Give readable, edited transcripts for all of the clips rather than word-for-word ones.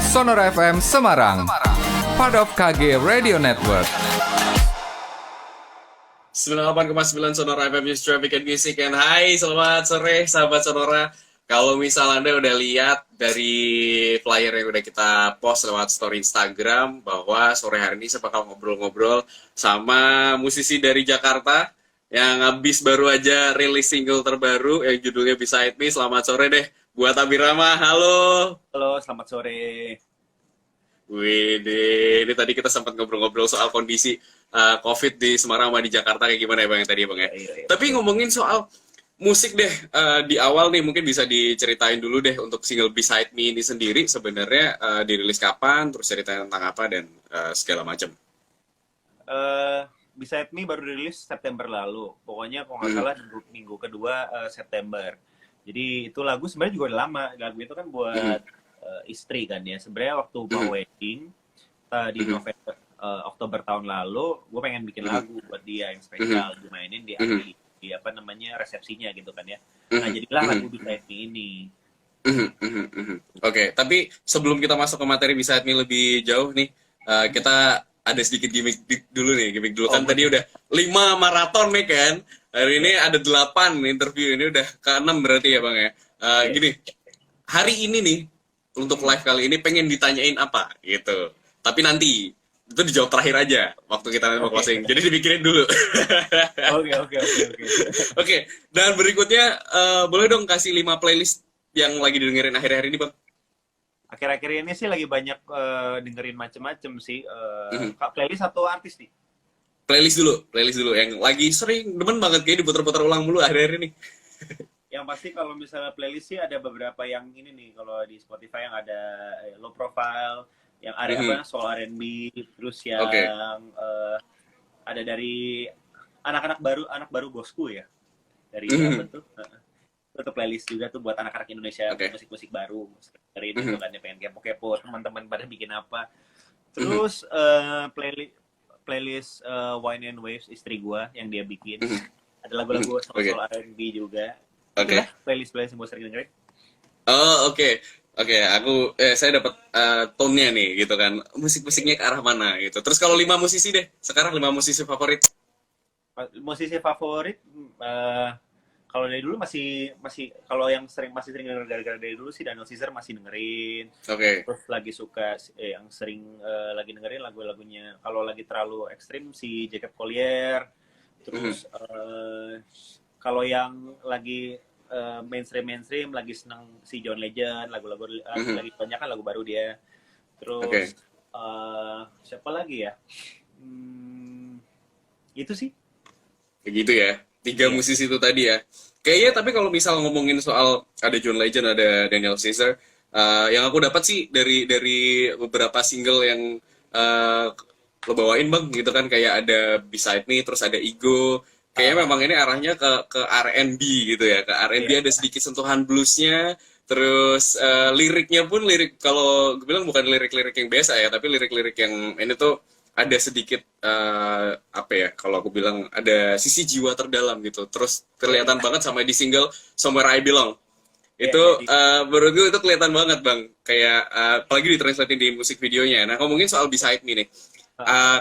Sonora FM Semarang, part of KG Radio Network. 98,9 Sonora FM News Traffic and Music. And hai, selamat sore sahabat Sonora. Kalau misal Anda udah lihat dari flyer yang udah kita post lewat story Instagram, bahwa sore hari ini saya bakal ngobrol-ngobrol sama musisi dari Jakarta yang habis baru aja rilis single terbaru yang judulnya Beside Me. Selamat sore deh buat Abirama. Halo. Halo, selamat sore. Wih, ini tadi kita sempat ngobrol-ngobrol soal kondisi COVID di Semarang sama di Jakarta kayak gimana ya Bang yang tadi ya Bang ya. Iya. Tapi ngomongin soal musik deh, di awal nih mungkin bisa diceritain dulu deh untuk single Beside Me ini sendiri sebenarnya dirilis kapan, terus ceritain tentang apa dan segala macam. Beside Me baru rilis September lalu. Pokoknya kalau nggak salah minggu kedua September. Jadi itu lagu sebenarnya juga udah lama. Lagu itu kan buat istri kan ya. Sebenarnya waktu mau wedding di November, Oktober tahun lalu, gue pengen bikin lagu buat dia yang spesial, dimainin di apa namanya resepsinya gitu kan ya. Nah jadilah lagu Beside Me ini. Oke, tapi sebelum kita masuk ke materi Beside Me lebih jauh nih, kita ada sedikit gimmick dulu nih, gimmick dulu kan tadi udah 5 maraton nih kan. Hari ini ada 8 interview, ini udah ke-6 berarti ya Bang ya. Gini, hari ini nih untuk live kali ini pengen ditanyain apa gitu. Tapi nanti itu dijawab terakhir aja waktu kita nanti mau closing. Jadi dipikirin dulu. Oke. Oke, dan berikutnya boleh dong kasih 5 playlist yang lagi dengerin akhir-akhir ini Bang? Akhir-akhir ini sih lagi banyak dengerin macem-macem sih. Playlist atau artis nih? Playlist dulu yang lagi sering demen banget kayak diputar-putar ulang mulu akhir-akhir ini. Yang pasti kalau misalnya playlist sih ada beberapa yang ini nih, kalau di Spotify yang ada low profile, yang ada apa soul R&B, terus yang ada dari anak baru bosku ya, dari apa tuh? Itu playlist juga tuh buat anak-anak Indonesia, musik-musik baru, dari itu kan dia pengen kepo-kepo teman-teman pada bikin apa. Terus playlist Wine and Waves istri gua yang dia bikin, ada lagu-lagu soul R&B juga. Playlist yang gue sering dengerin. Oh oke, aku saya dapat tone-nya nih gitu kan, musik-musiknya ke arah mana gitu. Terus kalau 5 musisi deh, sekarang 5 musisi favorit. Musisi favorit, kalau dari dulu masih kalau yang masih sering denger gara-gara dari dulu sih Daniel Caesar masih dengerin. Terus lagi suka yang sering lagi dengerin lagu-lagunya. Kalau lagi terlalu ekstrim si Jacob Collier. Terus kalau yang lagi mainstream lagi senang si John Legend, lagu-lagu lagi banyak kan lagu baru dia. Terus siapa lagi ya? Itu sih. Kayak gitu ya. 3 musisi itu tadi ya. Kayaknya tapi kalau misal ngomongin soal ada John Legend, ada Daniel Caesar, yang aku dapat sih dari beberapa single yang lo bawain Bang gitu kan, kayak ada Beside Me, terus ada Ego. Kayaknya memang ini arahnya ke R&B gitu ya. Ke R&B ada sedikit sentuhan bluesnya. Terus liriknya pun kalau gue bilang bukan lirik-lirik yang biasa ya, tapi lirik-lirik yang ini tuh ada sedikit apa ya, kalau aku bilang ada sisi jiwa terdalam gitu. Terus kelihatan banget sama di single Somewhere I Belong. Itu menurut gue itu kelihatan banget Bang. Kayak apalagi ditranslatein di musik videonya. Nah ngomongin soal Beside Me nih.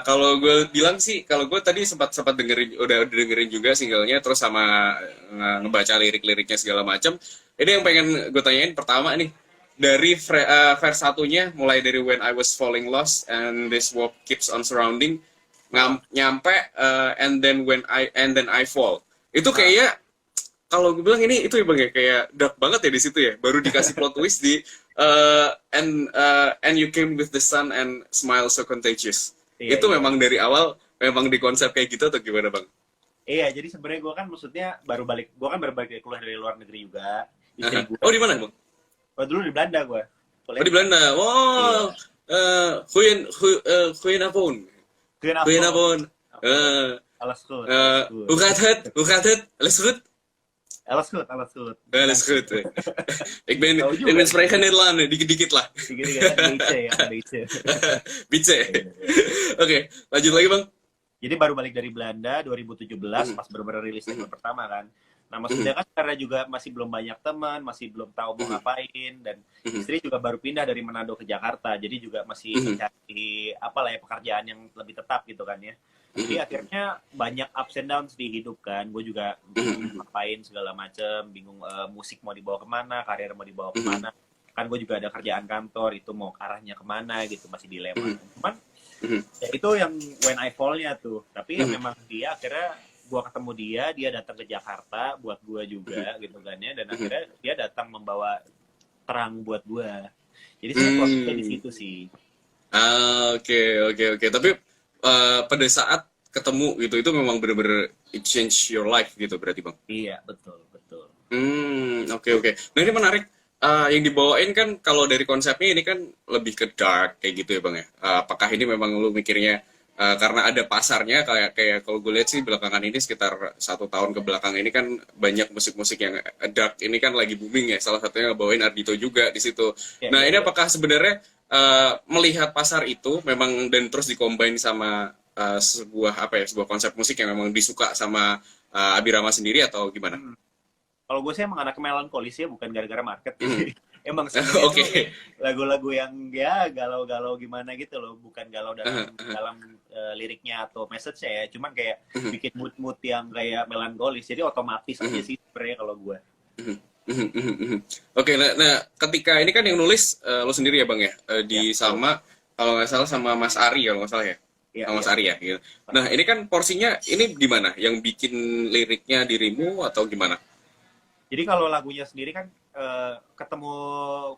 Kalau gue bilang sih, kalau gue tadi sempat dengerin, udah dengerin juga singlenya, terus sama ngebaca lirik-liriknya segala macam. Ini yang pengen gue tanyain pertama nih, dari verse satunya, mulai dari When I Was Falling Lost and This World Keeps on Surrounding, nyampe and then I Fall. Itu kayaknya kalau gue bilang ini itu ya Bang ya, kayak dark banget ya di situ ya. Baru dikasih plot twist di and you came with the sun and smile so contagious. Itu memang dari awal memang di konsep kayak gitu atau gimana Bang? Iya, jadi sebenarnya gue kan maksudnya baru balik keluar dari luar negeri juga. Oh di mana Bang? Oh dulu di Belanda gue. Oh di Belanda. Wow. Goedenavond. Alles goed. Hoe gaat het? Alles goed? Alles goed. Alles goed. Ik ben spreken Nederlands, dikit-dikit lah. Beetje. Bice. Oke, lanjut lagi Bang. Jadi baru balik dari Belanda 2017 pas bener-bener rilis single pertama kan. Nah, maksudnya kan karena juga masih belum banyak teman, masih belum tahu mau ngapain, dan istri juga baru pindah dari Manado ke Jakarta, jadi juga masih mencari apalah ya pekerjaan yang lebih tetap gitu kan ya. Jadi akhirnya banyak ups and downs di hidup kan. Gue juga bingung ngapain segala macem, bingung musik mau dibawa kemana, karir mau dibawa kemana. Kan gue juga ada kerjaan kantor, itu mau arahnya kemana gitu, masih dilema. Cuman ya itu yang when I fall-nya tuh. Tapi ya memang dia akhirnya gue ketemu dia datang ke Jakarta buat gue juga gitu kan ya, dan akhirnya dia datang membawa terang buat gue. Jadi saya prosesnya di situ sih. Oke. Tapi pada saat ketemu gitu itu memang bener-bener it change your life gitu berarti Bang? Iya, betul. Oke. Nah ini menarik. Yang dibawain kan kalau dari konsepnya ini kan lebih ke dark kayak gitu ya Bang ya. Apakah ini memang lu mikirnya karena ada pasarnya kayak kalau gue lihat sih belakangan ini sekitar 1 tahun ke belakang ini kan banyak musik-musik yang dark ini kan lagi booming ya, salah satunya bawain Ardhito juga di situ. Nah ini apakah sebenarnya melihat pasar itu memang dan terus dikombin sama sebuah konsep musik yang memang disuka sama Abirama sendiri atau gimana? Kalau gue sih emang anak melankolis ya, bukan gara-gara market. Emang Oke. lagu-lagu yang ya galau-galau gimana gitu loh, bukan galau dalam liriknya atau message-nya ya, cuman kayak bikin mood yang kayak melankolis. Jadi otomatis aja sih sebenarnya kalau gue. Oke, nah ketika ini kan yang nulis lo sendiri ya Bang ya, sama kalau nggak salah sama Mas Ari kalau nggak salah ya, sama Mas Ari ya. Gitu. Nah ini kan porsinya ini di mana? Yang bikin liriknya dirimu atau gimana? Jadi kalau lagunya sendiri kan ketemu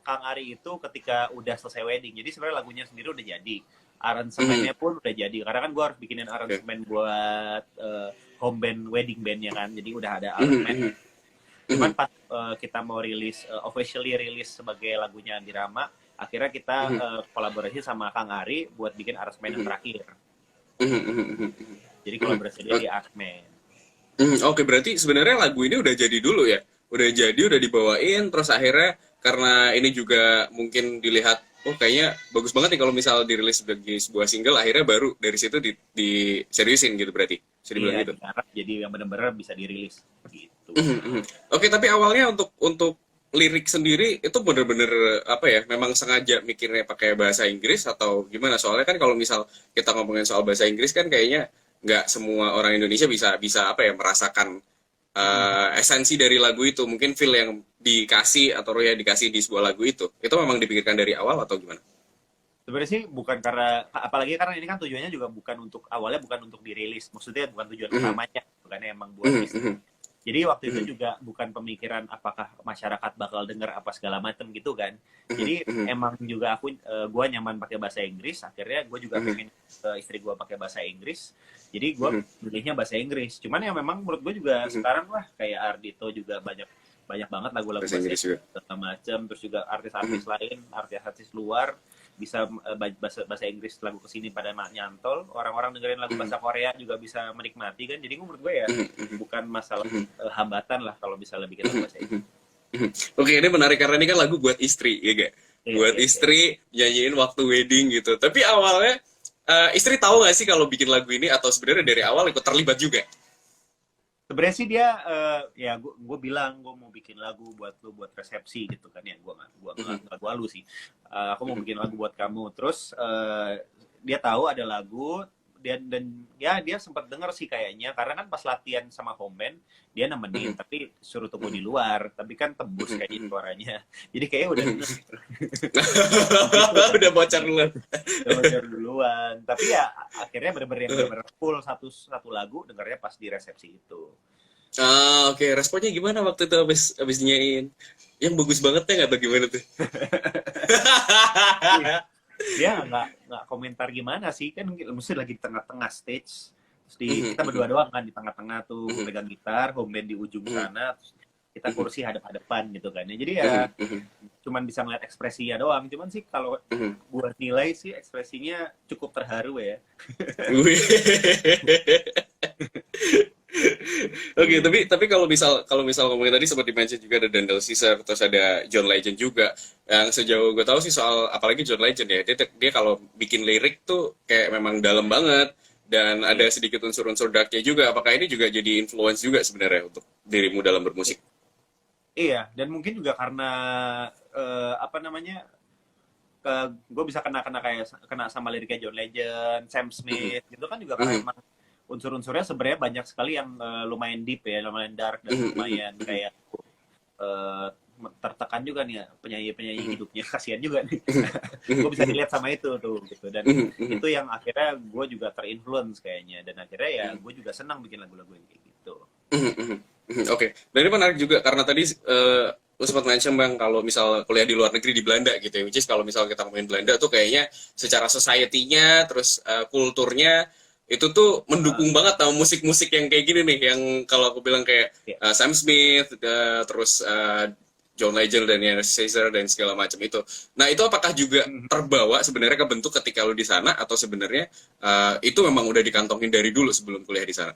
Kang Ari itu ketika udah selesai wedding. Jadi sebenarnya lagunya sendiri udah jadi. Aransemennya pun udah jadi. Karena kan gue harus bikinin aransemen buat home band, wedding bandnya kan. Jadi udah ada aransemen. Cuman pas kita mau rilis, officially rilis sebagai lagunya Abirama, akhirnya kita kolaborasi sama Kang Ari buat bikin aransemen yang terakhir. Jadi kolaborasi dia di aransemen. Oke, berarti sebenarnya lagu ini udah jadi dulu ya? Udah dibawain, terus akhirnya karena ini juga mungkin dilihat, oh kayaknya bagus banget nih kalau misal dirilis sebagai sebuah single, akhirnya baru dari situ diseriusin gitu berarti? Bisa dibilang gitu? Jadi yang benar-benar bisa dirilis gitu. Oke, tapi awalnya untuk lirik sendiri itu bener-bener apa ya, memang sengaja mikirnya pakai bahasa Inggris atau gimana? Soalnya kan kalau misal kita ngomongin soal bahasa Inggris kan kayaknya nggak semua orang Indonesia bisa apa ya merasakan esensi dari lagu itu. Mungkin feel yang dikasih atau ya dikasih di sebuah lagu itu memang dipikirkan dari awal atau gimana? Sebenarnya sih bukan karena, apalagi karena ini kan tujuannya juga awalnya bukan untuk dirilis, maksudnya bukan tujuan utamanya, bukan emang buat bisnis. Jadi waktu itu juga bukan pemikiran apakah masyarakat bakal denger apa segala macam gitu kan. Jadi emang juga gue nyaman pakai bahasa Inggris, akhirnya gue juga pengen istri gue pakai bahasa Inggris. Jadi gue pilihnya bahasa Inggris. Cuman yang memang menurut gue juga sekarang lah kayak Ardhito juga banyak banget lagu-lagu bahasa Inggris segala macam. Terus juga artis-artis lain, artis-artis luar bisa bahasa Inggris lagu kesini pada nyantol, orang-orang dengerin lagu bahasa Korea juga bisa menikmati kan. Jadi menurut gue ya bukan masalah hambatan lah kalau bisa lebih kita bahasa Inggris. Oke, ini menarik karena ini kan lagu buat istri ya gak? Buat istri nyanyiin waktu wedding gitu. Tapi awalnya istri tahu nggak sih kalau bikin lagu ini atau sebenarnya dari awal ikut terlibat juga? Sebenarnya sih dia ya gue bilang gue mau bikin lagu buat lu buat resepsi gitu kan ya, gue nggak lagu sih, aku mau bikin lagu buat kamu. Terus dia tahu ada lagu dan dia sempat denger sih kayaknya, karena kan pas latihan sama home band dia nemenin tapi suruh tunggu di luar, tapi kan tembus kayaknya suaranya, jadi kayaknya udah udah bocor duluan. Tapi ya akhirnya bener-bener full satu lagu dengarnya pas di resepsi itu. Oke. Responnya gimana waktu itu abis nyanyiin? Yang bagus banget ya nggak bagaimana tuh? Dia nggak komentar gimana sih, kan mesti lagi di tengah-tengah stage, terus kita berdua doang kan di tengah-tengah tuh, pegang gitar, home band di ujung sana, terus kita kursi hadap-hadapan gitu kan ya. Jadi ya cuman bisa ngeliat ekspresinya doang. Cuman sih kalau buat nilai sih ekspresinya cukup terharu ya. Oke, tapi kalau misal ngomongin tadi seperti mention juga ada Daniel Caesar, terus ada John Legend juga. Yang sejauh gue tahu sih soal apalagi John Legend ya, dia kalau bikin lirik tuh kayak memang dalam banget. dan ada sedikit unsur-unsur darknya juga. Apakah ini juga jadi influence juga sebenarnya untuk dirimu dalam bermusik? Iya, dan mungkin juga karena apa namanya, gue bisa kena kayak sama liriknya John Legend, Sam Smith, gitu kan juga karena emang unsur-unsurnya sebenarnya banyak sekali yang lumayan deep ya, lumayan dark dan lumayan kayak tertekan juga nih ya, penyanyi-penyanyi hidupnya, kasihan juga nih. Gue bisa dilihat sama itu tuh gitu, dan itu yang akhirnya gue juga terinfluence kayaknya, dan akhirnya ya gue juga senang bikin lagu-lagu yang kayak gitu. Oke, dan ini menarik juga karena tadi lu sempat mention Bang kalau misal kuliah di luar negeri di Belanda gitu ya, which is kalau misal kita ngomongin Belanda tuh kayaknya secara society-nya terus kulturnya itu tuh mendukung banget sama musik-musik yang kayak gini nih, yang kalau aku bilang kayak Sam Smith, terus John Legend dan Caesar dan segala macam itu. Nah itu apakah juga terbawa sebenarnya ke bentuk ketika lu di sana, atau sebenarnya itu memang udah dikantongin dari dulu sebelum kuliah di sana?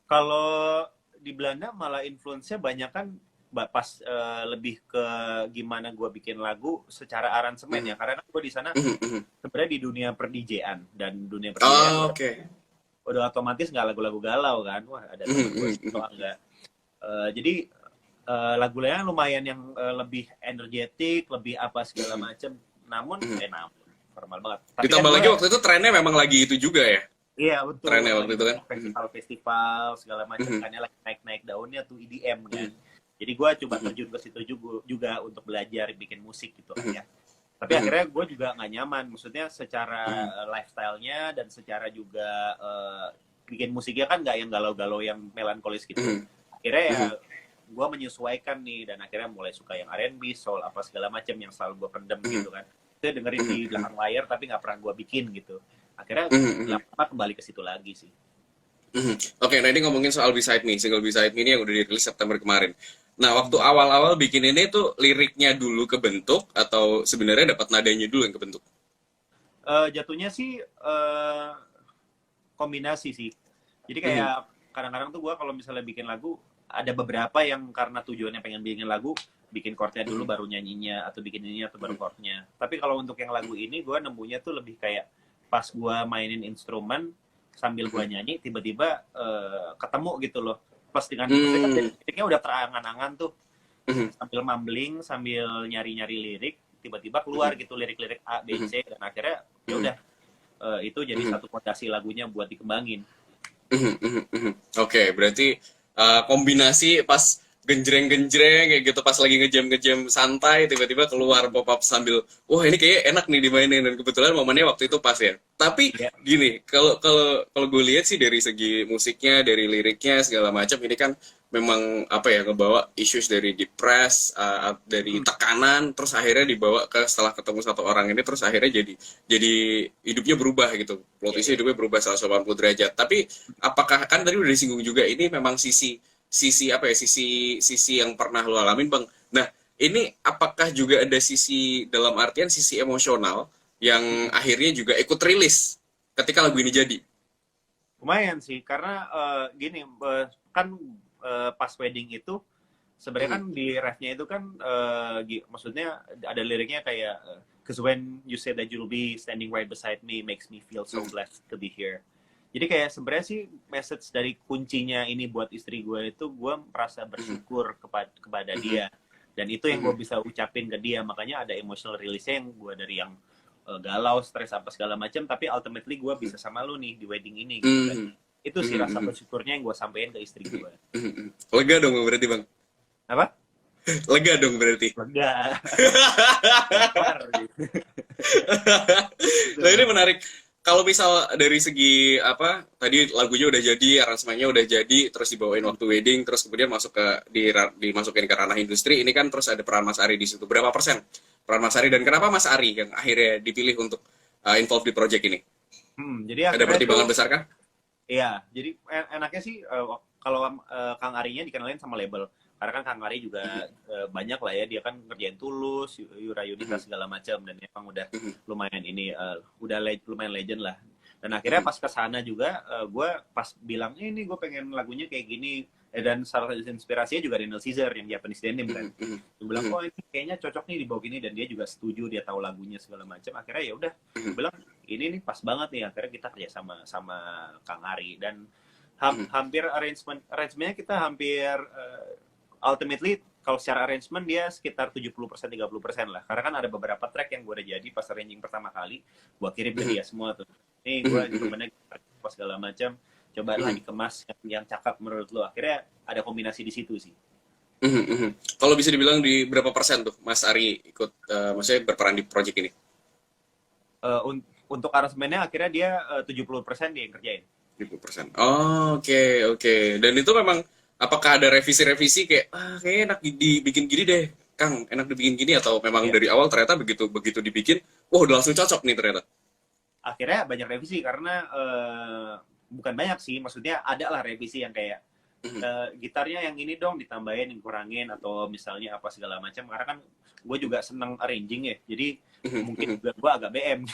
Kalau di Belanda malah influence-nya banyak kan pas lebih ke gimana gue bikin lagu secara aransemen ya, karena kan gue di sana sebenarnya di dunia per-DJ-an, dan dunia per-DJ-an udah otomatis nggak lagu-lagu galau kan, wah ada temen gue enggak. Jadi lagu-lagunya lumayan yang lebih energetik, lebih apa segala macem, namun formal banget. Tapi ditambah kan lagi waktu itu trennya memang lagi itu juga ya. Iya betul. Trennya waktu itu kan festival segala macam kan lagi naik daunnya tuh EDM kan. Jadi gue coba terjun ke situ juga untuk belajar bikin musik gitu kan ya. Tapi akhirnya gue juga nggak nyaman, maksudnya secara lifestyle-nya dan secara juga bikin musiknya kan nggak yang galau-galau yang melankolis gitu. Akhirnya ya gue menyesuaikan nih, dan akhirnya mulai suka yang R&B, soul apa segala macam yang selalu gue pendem gitu kan. Saya dengerin di belakang layar tapi nggak pernah gue bikin gitu. Akhirnya lama kembali ke situ lagi sih. Oke, nah ini ngomongin soal Beside Me, single Beside Me ini yang udah dirilis September kemarin. Nah, waktu awal-awal bikin ini tuh liriknya dulu kebentuk atau sebenarnya dapat nadanya dulu yang kebentuk? Jatuhnya sih kombinasi sih. Jadi kayak kadang-kadang tuh gue kalau misalnya bikin lagu, ada beberapa yang karena tujuannya pengen bikin lagu, bikin chordnya dulu baru nyanyinya, atau bikin ininya atau baru chordnya. Tapi kalau untuk yang lagu ini, gue nemunya tuh lebih kayak pas gue mainin instrumen sambil gue nyanyi, tiba-tiba ketemu gitu loh. Plus dengan liriknya udah terangan-angan tuh, sambil mumbling, sambil nyari-nyari lirik, tiba-tiba keluar gitu lirik-lirik A, B, C, dan akhirnya ya udah itu jadi satu fondasi lagunya buat dikembangin. Oke, berarti kombinasi pas genjreng-genjreng kayak gitu, pas lagi ngejam-ngejam santai tiba-tiba keluar pop-up sambil wah ini kayaknya enak nih dimainin, dan kebetulan momennya waktu itu pas ya. Tapi gini, kalau gue lihat sih dari segi musiknya, dari liriknya segala macam, ini kan memang apa ya, ngebawa issues dari depress, dari tekanan, terus akhirnya dibawa ke setelah ketemu satu orang ini, terus akhirnya jadi hidupnya berubah gitu, plot twistnya hidupnya berubah 180 derajat. Tapi apakah kan tadi udah disinggung juga ini memang sisi apa ya, sisi yang pernah lo alamin Bang. Nah ini apakah juga ada sisi dalam artian sisi emosional yang akhirnya juga ikut rilis ketika lagu ini jadi? Lumayan sih, karena gini kan pas wedding itu sebenarnya kan di refnya itu kan maksudnya ada liriknya kayak cause when you say that you'll be standing right beside me makes me feel so blessed to be here. Jadi kayak sebenarnya sih message dari kuncinya ini buat istri gue itu, gue merasa bersyukur kepada dia, dan itu yang gue bisa ucapin ke dia. Makanya ada emotional release-nya yang gue dari yang galau, stres apa segala macam, tapi ultimately gue bisa sama lu nih di wedding ini gitu kan. Itu sih rasa bersyukurnya yang gue sampein ke istri gue. Lega dong berarti Bang? Apa? Lega dong berarti? Lega. Nah ini menarik. Kalau misal dari segi apa, tadi lagunya udah jadi, aransemennya udah jadi, terus dibawain waktu wedding, terus kemudian dimasukin ke ranah industri, ini kan terus ada peran Mas Ari di situ. Berapa persen peran Mas Ari, dan kenapa Mas Ari yang akhirnya dipilih untuk involve di project ini? Jadi ada pertimbangan besar kah? Iya, jadi enaknya sih kalau Kang Arinya dikenalin sama label. Karena kan Kang Ari juga banyak lah ya, dia kan ngerjain Tulus, Yura Yunita segala macam, dan emang udah lumayan ini lumayan legend lah. Dan akhirnya pas kesana juga gue pas bilang ini gue pengen lagunya kayak gini, Dan salah satu inspirasinya juga Daniel Caesar yang Japanese denim kan. Dia bilang, oh ini kayaknya cocok nih dibawa gini, dan dia juga setuju, dia tahu lagunya segala macam. Akhirnya ya udah, bilang ini nih pas banget nih. Akhirnya kita kerja sama Kang Ari, dan hampir arrangementnya kita hampir ultimately kalau secara arrangement dia sekitar 70% 30% lah. Karena kan ada beberapa track yang gue udah jadi pas arranging pertama kali, gue kirim ke dia semua tuh. Nih gue gimana segala macam, cobalah dikemas yang cakep menurut lo. Akhirnya ada kombinasi di situ sih. Kalau bisa dibilang di berapa persen tuh Mas Ari ikut, maksudnya berperan di project ini? Untuk aransemennya akhirnya dia 70% dia yang kerjain. 70%. Oh, oke. Dan itu memang apakah ada revisi-revisi kayak kayaknya enak dibikin gini deh, Kang, enak dibikin gini, atau memang dari awal ternyata begitu dibikin, wah udah langsung cocok nih ternyata? Akhirnya banyak revisi karena bukan banyak sih, maksudnya ada lah revisi yang kayak gitarnya yang ini dong ditambahin, dikurangin, atau misalnya apa segala macam. Karena kan gue juga seneng arranging ya, jadi mungkin juga gue agak BM.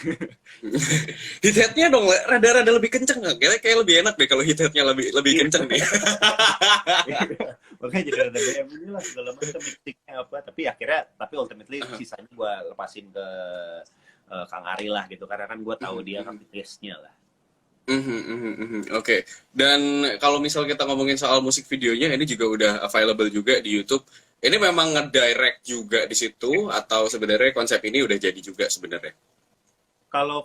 Hit headnya dong rada-rada lebih kenceng nggak? Kayak lebih enak deh kalau hit headnya lebih kenceng nih. Makanya jadi rada BM ini lah segala macam mixingnya apa. Tapi ultimately sisanya gue lepasin ke Kang Ari lah gitu, karena kan gue tahu dia kan taste-nya lah. Oke. Dan kalau misal kita ngomongin soal musik videonya, ini juga udah available juga di YouTube. Ini memang ngedirect juga di situ, atau sebenarnya konsep ini udah jadi juga sebenarnya? Kalau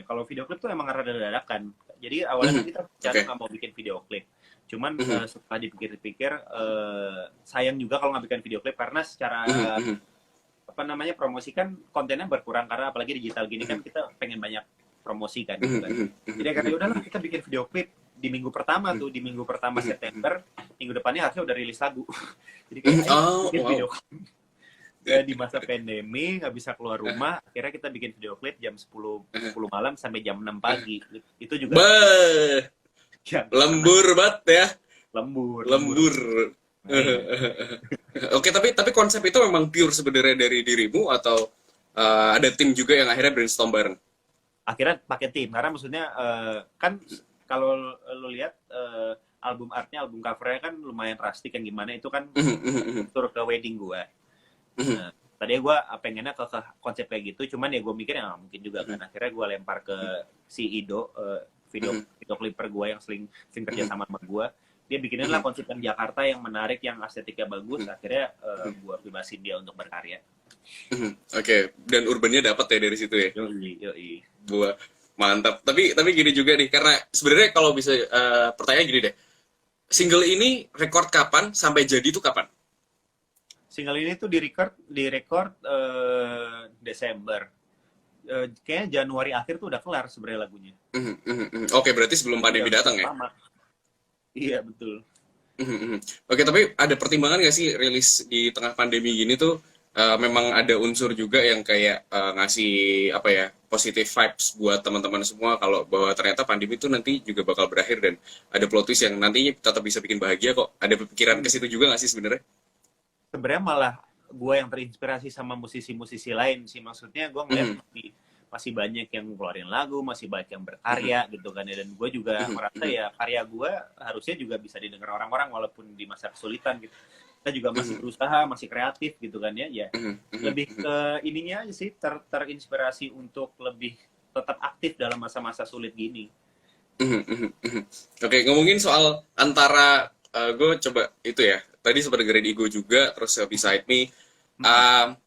kalau video klip tuh emang rada dadakan. Jadi awalnya kita nggak mau bikin video klip. Cuman setelah dipikir-pikir, sayang juga kalau nggak bikin video klip, karena secara promosi kan kontennya berkurang, karena apalagi digital gini kan kita pengen banyak promosi kan gitu kan. Jadi akhirnya udahlah kita bikin video klip di minggu pertama tuh, di minggu pertama September, minggu depannya harusnya udah rilis lagu. Jadi kayak bikin video klip. Ya, di masa pandemi nggak bisa keluar rumah, akhirnya kita bikin video klip jam 10 malam sampai jam 6 pagi. Itu juga lembur banget ya. Lembur. Oke, tapi konsep itu memang pure sebenarnya dari dirimu, atau ada tim juga yang akhirnya brainstorm bareng? Akhirnya pakai tim, karena maksudnya kan kalau lo lihat album artnya, album covernya kan lumayan rustic, yang gimana itu kan tur ke wedding gue. Nah, tadinya gue pengennya ke konsep kayak gitu, cuman ya gue mikir ya mungkin juga kan. Akhirnya gue lempar ke si Ido, video clipper gue yang sering kerja sama gue. Dia bikinin lah konsep yang Jakarta yang menarik, yang estetiknya bagus. Akhirnya gue bebasin dia untuk berkarya. Oke. Dan urbannya dapat ya dari situ ya? Yoi. Gua mantap. Tapi gini juga nih, karena sebenarnya kalau bisa pertanyaan gini deh. Single ini record kapan, sampai jadi itu kapan? Single ini tuh di-record Desember. Kayaknya Januari akhir tuh udah kelar sebenarnya lagunya. Oke, berarti sebelum pandemi datang ya? Iya, betul. Oke, tapi ada pertimbangan nggak sih rilis di tengah pandemi gini tuh? Memang ada unsur juga yang kayak ngasih positive vibes buat teman-teman semua, kalau bahwa ternyata pandemi itu nanti juga bakal berakhir, dan ada plot twist yang nantinya tetap bisa bikin bahagia kok. Ada pikiran ke situ juga nggak sih sebenarnya? Sebenarnya malah gue yang terinspirasi sama musisi-musisi lain sih. Maksudnya gue ngeliat masih banyak yang ngeluarin lagu, masih banyak yang berkarya gitu kan ya. Dan gue juga merasa ya karya gue harusnya juga bisa didengar orang-orang walaupun di masa kesulitan gitu. Kita juga masih berusaha, masih kreatif gitu kan ya. Lebih ke ininya aja sih, terinspirasi untuk lebih tetap aktif dalam masa-masa sulit gini. Oke, ngomongin soal antara gue coba itu ya, tadi sempat dengerin Ego juga, terus Beside Me.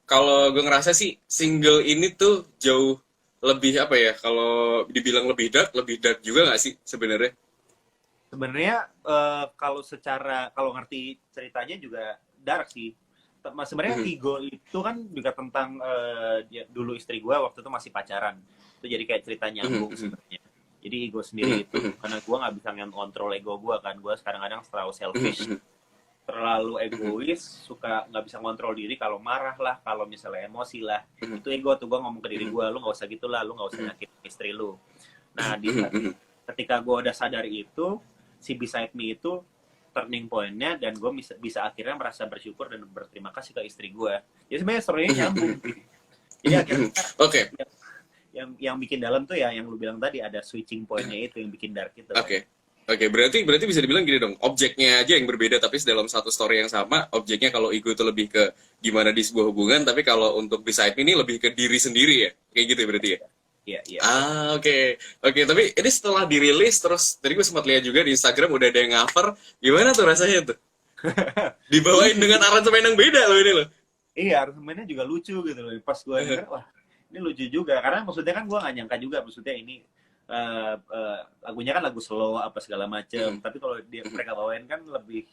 Kalau gue ngerasa sih single ini tuh jauh lebih kalau dibilang lebih dark juga nggak sih sebenarnya? Sebenarnya kalau ngerti ceritanya juga dark sih. Sebenarnya Ego itu kan juga tentang dulu istri gue waktu itu masih pacaran. Itu jadi kayak cerita nyambung sebenarnya. Jadi Ego sendiri itu karena gue nggak bisa ngontrol ego gue kan. Gue kadang-kadang terlalu selfish, terlalu egois, suka nggak bisa ngontrol diri. Kalau marah lah, kalau misalnya emosi lah, itu ego tuh. Gue ngomong ke diri gue, lu nggak usah gitulah, lu nggak usah nyakitin istri lu. Nah, ketika gue udah sadar itu, si Beside Me itu turning point-nya, dan gue bisa akhirnya merasa bersyukur dan berterima kasih ke istri gue. Jadi sebenarnya story-nya nyambung. Jadi akhirnya yang bikin dalam tuh ya yang lu bilang tadi, ada switching point-nya itu yang bikin dark itu. Oke. Oke, berarti bisa dibilang gini dong, objeknya aja yang berbeda tapi dalam satu story yang sama, objeknya kalau ego itu lebih ke gimana di sebuah hubungan, tapi kalau untuk Beside Me ini lebih ke diri sendiri ya, kayak gitu ya berarti ya? Iya, iya. Oke, tapi ini setelah dirilis terus tadi gue sempat lihat juga di Instagram udah ada yang cover, gimana tuh rasanya tuh? Dibawain dengan aransemen yang beda loh ini loh. Iya, aransemennya juga lucu gitu loh. Pas gue denger, wah ini lucu juga. Karena maksudnya kan gue nggak nyangka juga, maksudnya ini lagunya kan lagu slow apa segala macem. Tapi kalau mereka bawain kan lebih,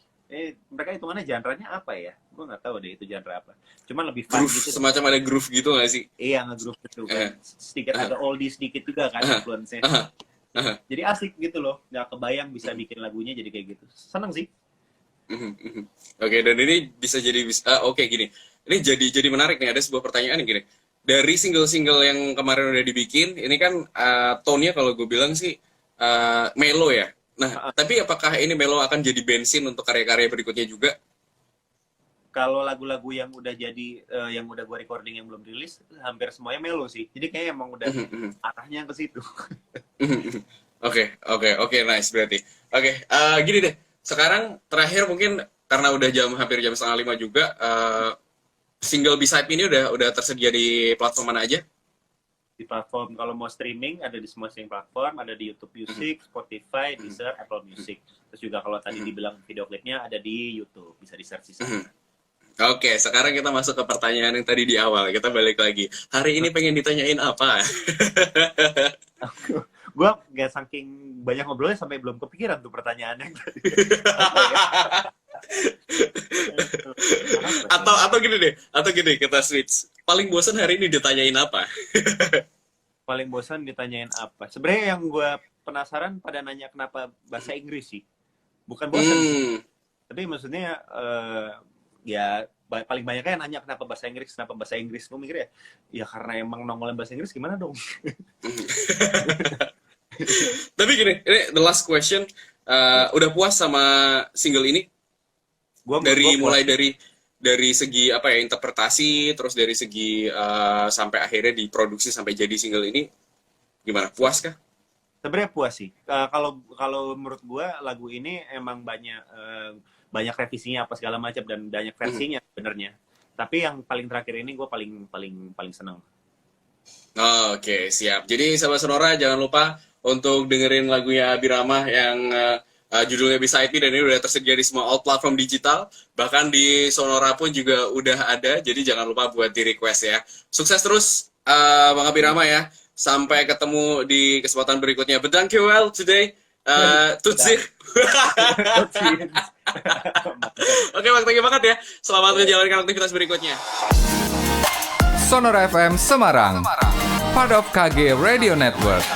mereka hitungannya genre-nya apa ya? Gue nggak tahu deh itu genre apa. Cuman lebih fun Groove, gitu. semacam ada groove gitu nggak sih? Iya, nge-groove gitu kan. Sedikit ada oldie sedikit juga kan influence-nya. Jadi asik gitu loh. Nggak kebayang bisa bikin lagunya jadi kayak gitu. Seneng sih. Oke, dan ini bisa jadi oke gini. Ini jadi menarik nih, ada sebuah pertanyaan gini. Dari single-single yang kemarin udah dibikin, ini kan tone-nya kalau gue bilang sih mellow ya. Nah, tapi apakah ini mellow akan jadi bensin untuk karya-karya berikutnya juga? Kalau lagu-lagu yang udah jadi yang udah gue recording yang belum rilis hampir semuanya mellow sih. Jadi kayaknya emang udah arahnya ke situ. Oke, nice berarti. Oke, gini deh. Sekarang terakhir mungkin karena udah hampir jam 4:30 juga, single Beside Me ini udah tersedia di platform mana aja? Di platform kalau mau streaming ada di semua streaming platform, ada di YouTube Music, Spotify, Deezer, Apple Music. Terus juga kalau tadi dibilang video klipnya ada di YouTube, bisa di-search di sana. Oke, sekarang kita masuk ke pertanyaan yang tadi di awal. Kita balik lagi. Hari ini pengen ditanyain apa? Gue nggak saking banyak ngobrolnya sampai belum kepikiran tuh pertanyaannya tadi. atau gini kita switch. Paling bosan hari ini ditanyain apa? Paling bosan ditanyain apa? Sebenarnya yang gue penasaran pada nanya kenapa bahasa Inggris sih. Bukan bosan sih. Tapi maksudnya ya paling banyaknya nanya kenapa bahasa Inggris. Gue mikir ya karena emang nongolin bahasa Inggris gimana dong? Tapi gini, ini the last question. Udah puas sama single ini? Mulai dari segi apa ya, interpretasi, terus dari segi sampai akhirnya diproduksi sampai jadi single ini, gimana? Puas kah? Sebenarnya puas sih. Kalau menurut gue lagu ini emang banyak revisinya apa segala macam dan banyak versinya sebenarnya. Tapi yang paling terakhir ini gue paling seneng. Oke, siap. Jadi sahabat Sonora jangan lupa untuk dengerin lagunya Abirama yang judulnya Beside Me, dan ini udah tersedia di semua all platform digital. Bahkan di Sonora pun juga udah ada. Jadi jangan lupa buat di request ya. Sukses terus Bang Abirama ya. Sampai ketemu di kesempatan berikutnya. But thank you well today. Tutsi. Oke, Bang, thank you banget ya. Selamat menjalankan aktivitas berikutnya. Sonora FM Semarang, part of KG Radio Network.